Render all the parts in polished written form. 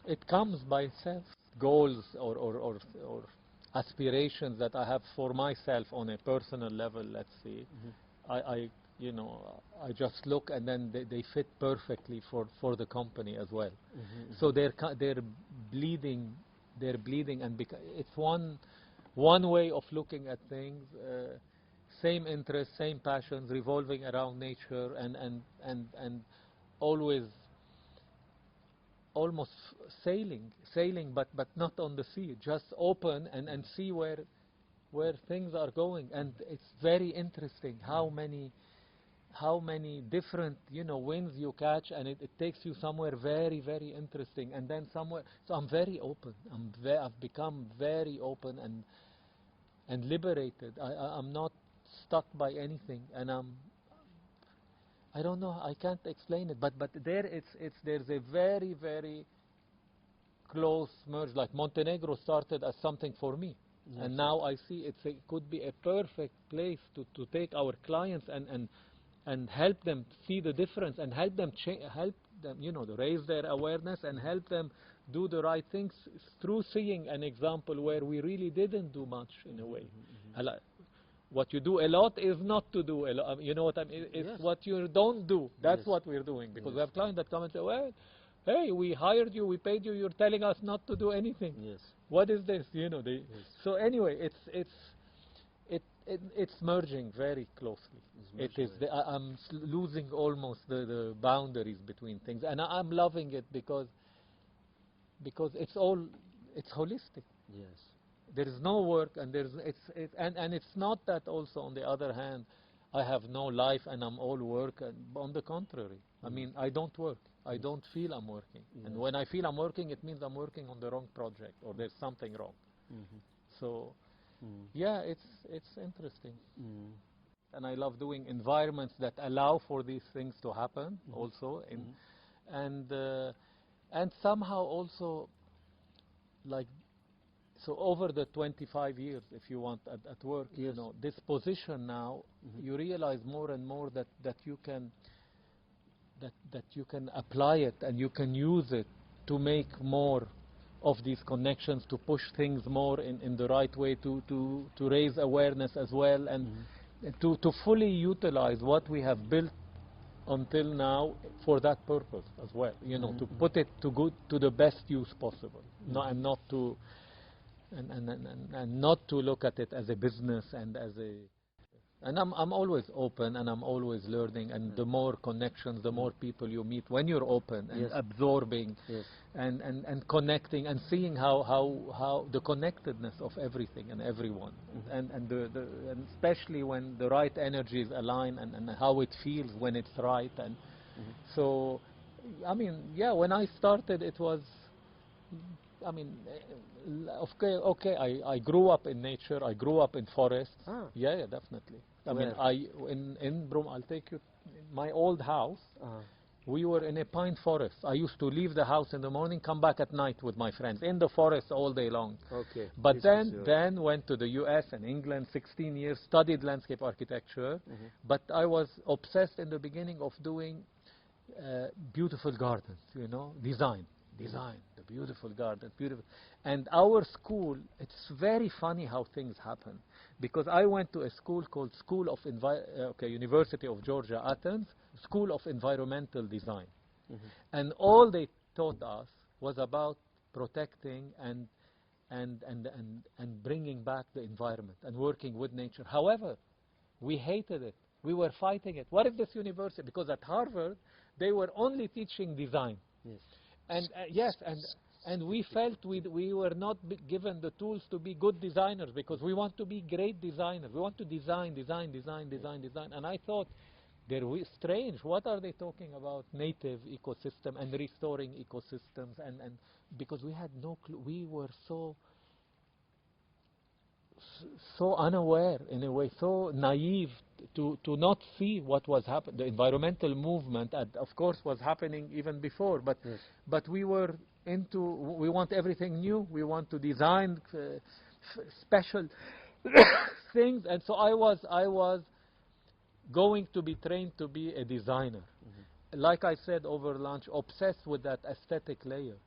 it comes by itself. Goals or aspirations that I have for myself on a personal level, let's see. I you know, I just look and then they fit perfectly for the company as well. So they're bleeding, and it's one way of looking at things. Same interests, same passions, revolving around nature, and always almost sailing, but not on the sea, just open and see where things are going. And it's very interesting how many different, you know, winds you catch, and it takes you somewhere very, very interesting, and then somewhere. So I'm very open. I've become very open and liberated. I'm not stuck by anything, and I don't know, I can't explain it, but there's a very, very close merge. Like Montenegro started as something for me, and now I see it could be a perfect place to take our clients and help them see the difference, and help them, you know, to raise their awareness and help them do the right things through seeing an example where we really didn't do much in a way. What you do a lot is not to do a lot. You know what I mean? It's what you don't do. That's what we're doing. Because we have clients that come and say, well, hey, we hired you, we paid you, you're telling us not to do anything. What is this? You know. So anyway, it's merging very closely. It is. I'm losing almost the boundaries between things, and I'm loving it because it's holistic. There is no work, and it's not that also, on the other hand, I have no life and I'm all work. And on the contrary, I mean, I don't work. I don't feel I'm working. And when I feel I'm working, it means I'm working on the wrong project, or there's something wrong. So, yeah, it's interesting. And I love doing environments that allow for these things to happen also. And somehow also, like, so over the 25 years, if you want, at work, you know, this position now, you realize more and more that you can apply it, and you can use it to make more of these connections, to push things more in the right way, to raise awareness as well, and to fully utilize what we have built until now for that purpose as well. You know, to put it to the best use possible, and not to. And not to look at it as a business and as a. And I'm always open, and I'm always learning. And the more connections, the more people you meet when you're open and absorbing, and connecting and seeing how the connectedness of everything and everyone, and especially when the right energies align, and how it feels when it's right. And so, I mean, yeah, when I started, it was. I mean, okay. I grew up in nature. I grew up in forests. Yeah, definitely. I mean, in Brum, I'll take you. My old house. We were in a pine forest. I used to leave the house in the morning, come back at night with my friends in the forest all day long. But then went to the U.S. and England, 16 years, studied landscape architecture. But I was obsessed in the beginning of doing beautiful gardens. You know, design, the beautiful garden, beautiful. And our school, it's very funny how things happen, because I went to a school called University of Georgia, Athens, School of Environmental Design. And all they taught us was about protecting and bringing back the environment and working with nature. However, we hated it. We were fighting it. What if this university, because at Harvard, they were only teaching design. And and we felt we were not given the tools to be good designers, because we want to be great designers. We want to design. And I thought, they're strange. What are they talking about? Native ecosystem and restoring ecosystems, and because we had no clue. We were so unaware, in a way, so naive to not see what was happening. The environmental movement, of course, was happening even before, but we were we want everything new. We want to design special things, and so I was going to be trained to be a designer. Like I said over lunch, obsessed with that aesthetic layer.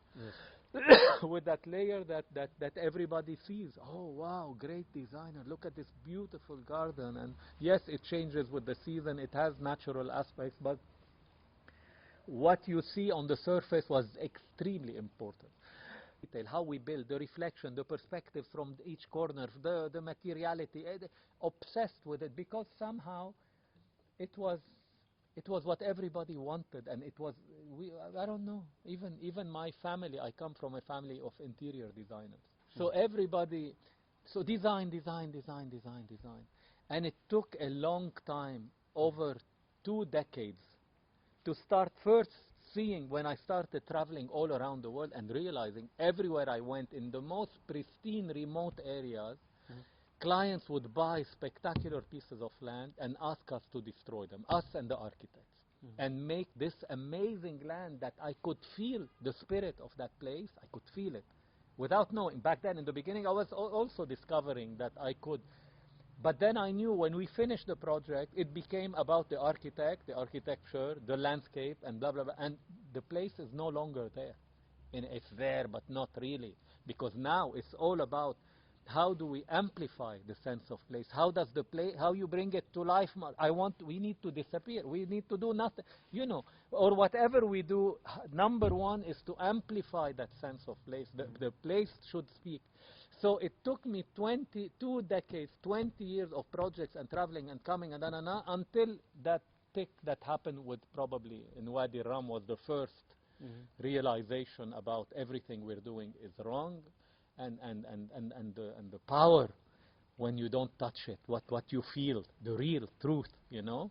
with that layer that everybody sees. Oh, wow, great designer. Look at this beautiful garden. And yes, it changes with the season. It has natural aspects, but what you see on the surface was extremely important. How we build, the reflection, the perspectives from each corner, the materiality, obsessed with it, because somehow it was what everybody wanted, and it was, I don't know, even my family, I come from a family of interior designers. So everybody, so design. And it took a long time, over 2 decades, to start first seeing, when I started traveling all around the world and realizing everywhere I went, in the most pristine remote areas, clients would buy spectacular pieces of land and ask us to destroy them, us and the architects, and make this amazing land that I could feel the spirit of that place. I could feel it without knowing. Back then, in the beginning, I was also discovering that I could. But then I knew when we finished the project, it became about the architect, the architecture, the landscape, and blah, blah, blah. And the place is no longer there. And it's there, but not really. Because now it's all about how do we amplify the sense of place? How does the place, how you bring it to life? We need to disappear. We need to do nothing, you know, or whatever we do. Number one is to amplify that sense of place. The place should speak. So it took me 22 decades, 20 years of projects and traveling and coming and until that tick that happened with, probably in Wadi Rum, was the first realization about everything we're doing is wrong, and the power when you don't touch it, what you feel, the real truth, you know.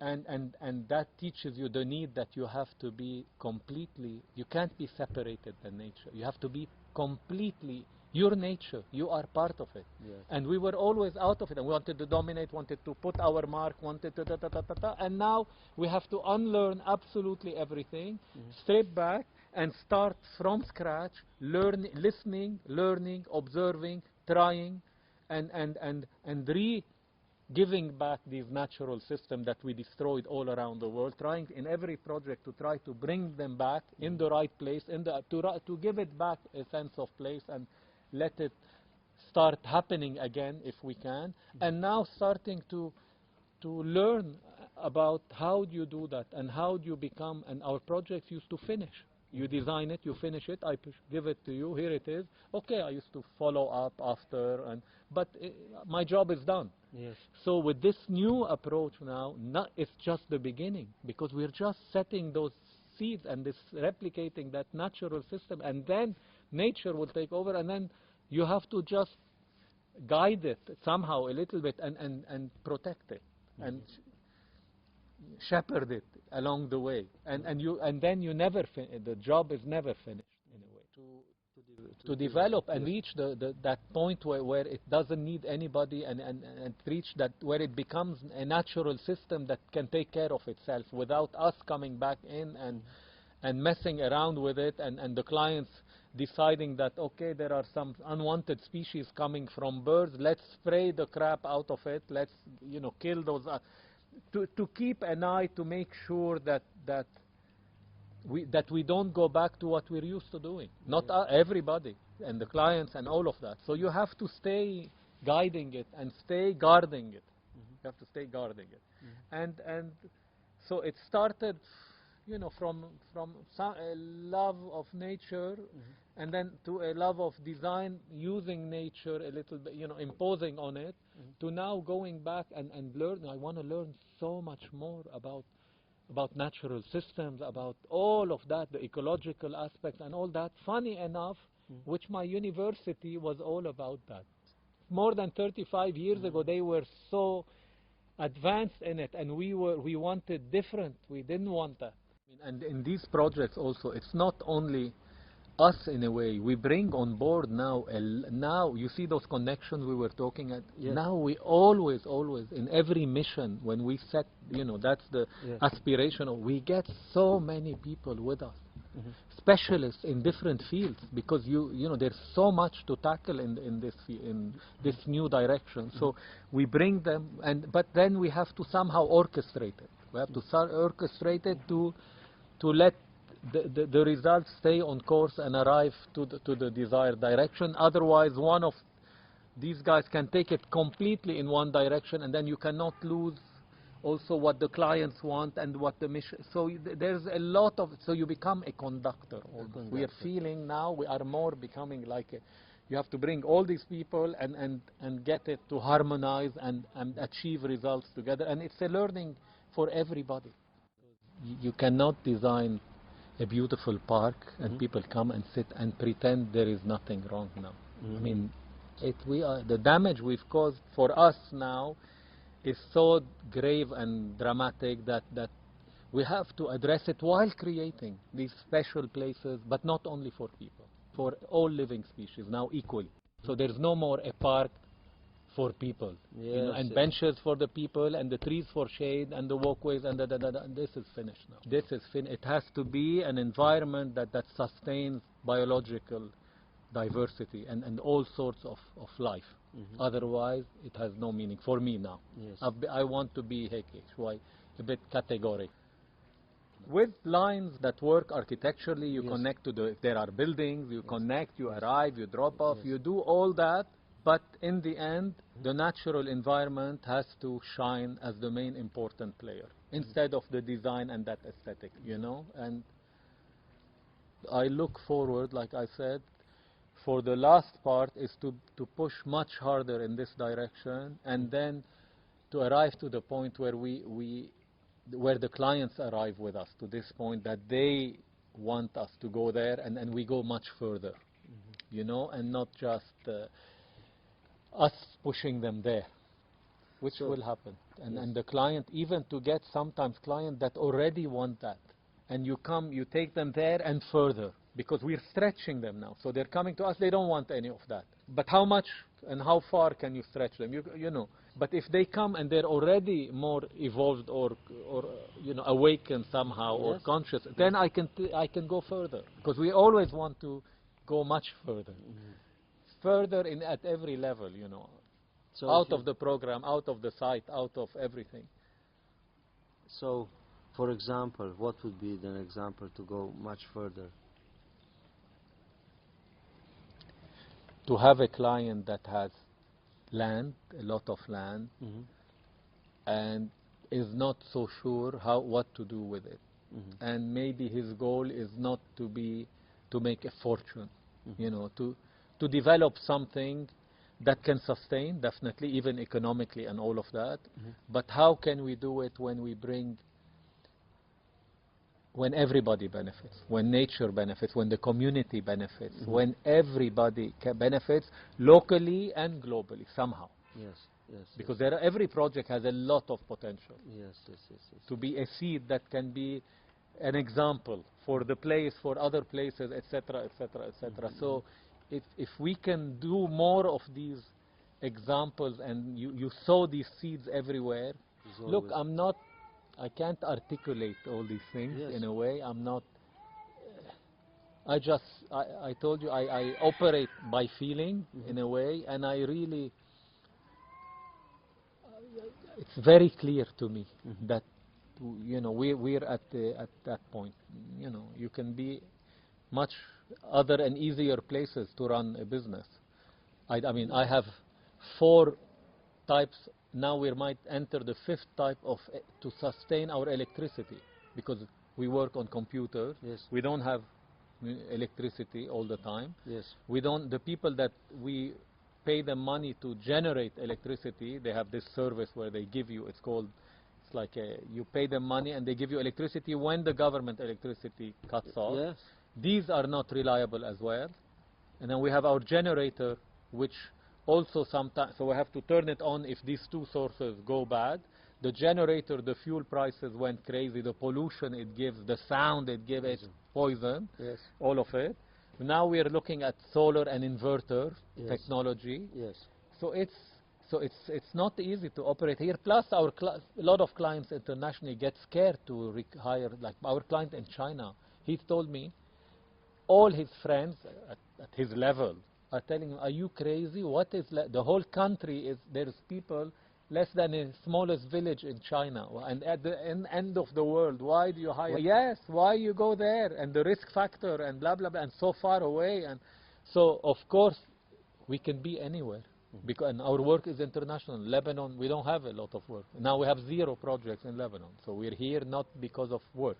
And that teaches you the need that you have to be completely, you can't be separated than nature. You have to be completely your nature. You are part of it. Yes. And we were always out of it, and we wanted to dominate, wanted to put our mark, wanted to and now we have to unlearn absolutely everything, strip back and start from scratch, listening, learning, observing, trying, and giving back these natural systems that we destroyed all around the world, trying in every project to try to bring them back in the right place, to give it back a sense of place and let it start happening again if we can. And now starting to learn about how do you do that and how do you become, and our projects used to finish. You design it, you finish it, I give it to you, here it is. Okay, I used to follow up after, but my job is done. Yes. So with this new approach now, it's just the beginning, because we're just setting those seeds and this replicating that natural system, and then nature will take over, and then you have to just guide it somehow a little bit and protect it and shepherd it along the way, and then you never the job is never finished in a way to develop and reach that point where it doesn't need anybody, and reach that where it becomes a natural system that can take care of itself without us coming back in and messing around with it, and the clients deciding that, okay, there are some unwanted species coming from birds, let's spray the crap out of it, let's, you know, kill those, to keep an eye to make sure that we don't go back to what we're used to doing. Not everybody, and the clients and all of that. So you have to stay guiding it and stay guarding it. You have to stay guarding it. And so it started, you know, from a love of nature, and then to a love of design, using nature a little bit, you know, imposing on it, to now going back and learn. I want to learn so much more about natural systems, about all of that, the ecological aspects and all that. Funny enough, which my university was all about that. More than 35 years ago, they were so advanced in it, and we wanted different. We didn't want that. And in these projects also, it's not only us in a way. We bring on board now, you see those connections we were talking at. Yes. Now we always, in every mission, when we set, you know, that's the aspiration, we get so many people with us. Specialists in different fields, because you know there's so much to tackle in this new direction. So we bring them, but then we have to somehow orchestrate it. We have to orchestrate it to let the results stay on course and arrive to the desired direction. Otherwise, one of these guys can take it completely in one direction, and then you cannot lose also what the clients want and what the mission. So there's a lot of, so you become a conductor. We are feeling now we are more becoming like a, you have to bring all these people and get it to harmonize and achieve results together. And it's a learning for everybody. You cannot design a beautiful park and people come and sit and pretend there is nothing wrong now. I mean, the damage we've caused for us now is so grave and dramatic that we have to address it while creating these special places, but not only for people, for all living species now equally. So there's no more a park for people, you know, and benches for the people, and the trees for shade, and the walkways, and this is finished now. This is finished. It has to be an environment that sustains biological diversity and all sorts of life. Otherwise, it has no meaning for me now. I want to be a bit categorical. With lines that work architecturally, you connect to if there are buildings, you connect, you arrive, you drop off, you do all that. But in the end, the natural environment has to shine as the main important player instead of the design and that aesthetic, you know. And I look forward, like I said, for the last part is to push much harder in this direction, and then to arrive to the point where where the clients arrive with us to this point that they want us to go there, and we go much further, you know, and not just us pushing them there, which will happen. And the client, even to get sometimes clients that already want that, and you take them there and further, because we're stretching them now. So they're coming to us, they don't want any of that. But how much and how far can you stretch them? You know. But if they come and they're already more evolved or you know, awakened somehow or conscious, then I can go further, because we always want to go much further. Further at every level, you know, so out of the program, out of the site, out of everything. So, for example, what would be an example to go much further? To have a client that has land, a lot of land, and is not so sure what to do with it. And maybe his goal is not to make a fortune, you know, to develop something that can sustain, definitely, even economically and all of that. But how can we do it when everybody benefits, when nature benefits, when the community benefits, when everybody benefits locally and globally somehow? Because every project has a lot of potential to be a seed that can be an example for the place, for other places, etc., etc., etc. So if we can do more of these examples, and you sow these seeds everywhere. Look, I can't articulate all these things in a way. I'm not. I told you I operate by feeling in a way, and I really. It's very clear to me that, you know, we're at that point. You know, you can be much other and easier places to run a business. I mean, I have 4 types. Now we might enter the 5th type to sustain our electricity, because we work on computers. We don't have electricity all the time. The people that we pay them money to generate electricity, they have this service where they give you, it's like you pay them money and they give you electricity when the government electricity cuts off. These are not reliable as well. And then we have our generator, which also sometimes, so we have to turn it on if these 2 sources go bad. The generator, the fuel prices went crazy, the pollution it gives, the sound it gives, it's poison, all of it. Now we are looking at solar and inverter technology. So it's not easy to operate here. Plus, a lot of clients internationally get scared to hire. Like our client in China, he told me, all his friends at his level are telling him, "Are you crazy? What is the whole country is? There's people less than a smallest village in China, and at the end of the world. Why do you hire? Yes, why you go there, and the risk factor, and blah blah blah, and so far away, and so of course we can be anywhere, because and our work is international. Lebanon, we don't have a lot of work now. We have 0 projects in Lebanon, so we're here not because of work.